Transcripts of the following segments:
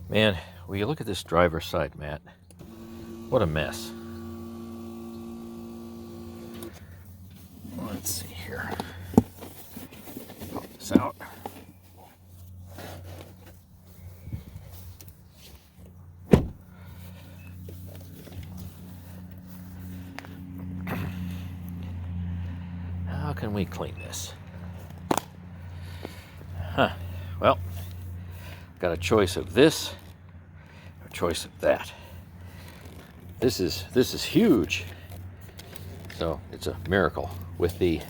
Man, will you look at this driver's side mat? What a mess. Let's see here. Pop this out. How can we clean this? Well, got a choice of this, a choice of that. This is huge. So it's a Maircle with the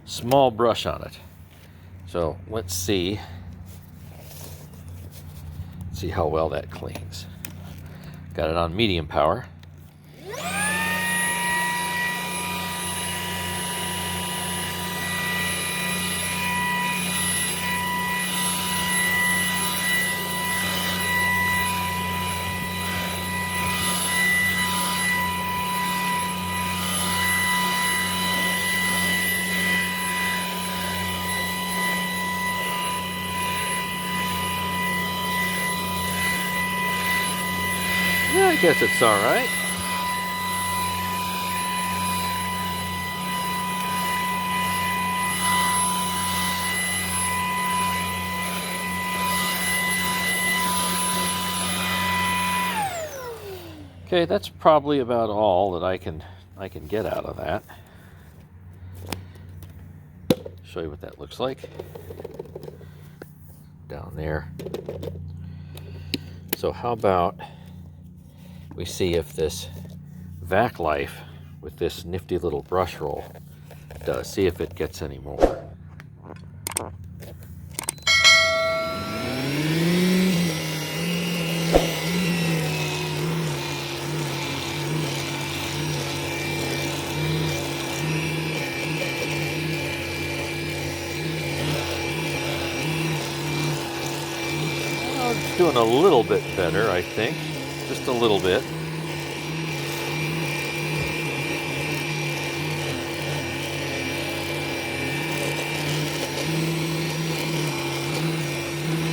small brush on it. So let's see how well that cleans. Got it on medium power. Yeah, I guess it's all right. Okay, that's probably about all that I can get out of that. Show you what that looks like down there. So how about we see if this VacLife with this nifty little brush roll does. See if it gets any more. Well, it's doing a little bit better, I think. Just a little bit.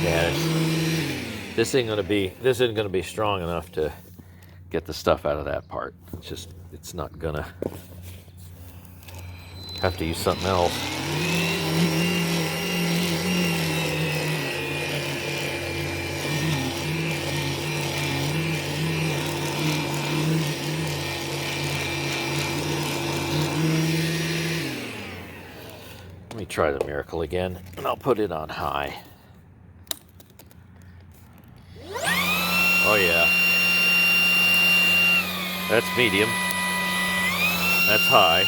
Yeah, this isn't gonna be strong enough to get the stuff out of that part. It's not gonna. Have to use something else. Let me try the Maircle again, and I'll put it on high. Oh yeah. That's medium. That's high.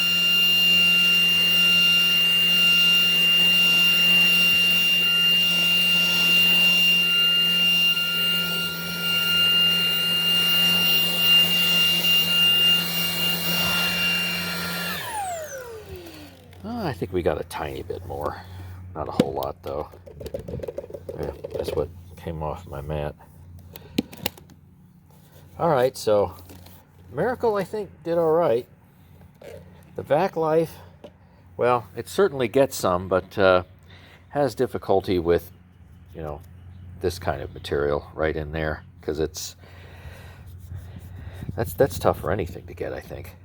I think we got a tiny bit more. Not a whole lot though. Yeah, that's what came off my mat. Alright, so Maircle I think did alright. The VacLife, well, it certainly gets some, but has difficulty with, this kind of material right in there, because that's tough for anything to get, I think.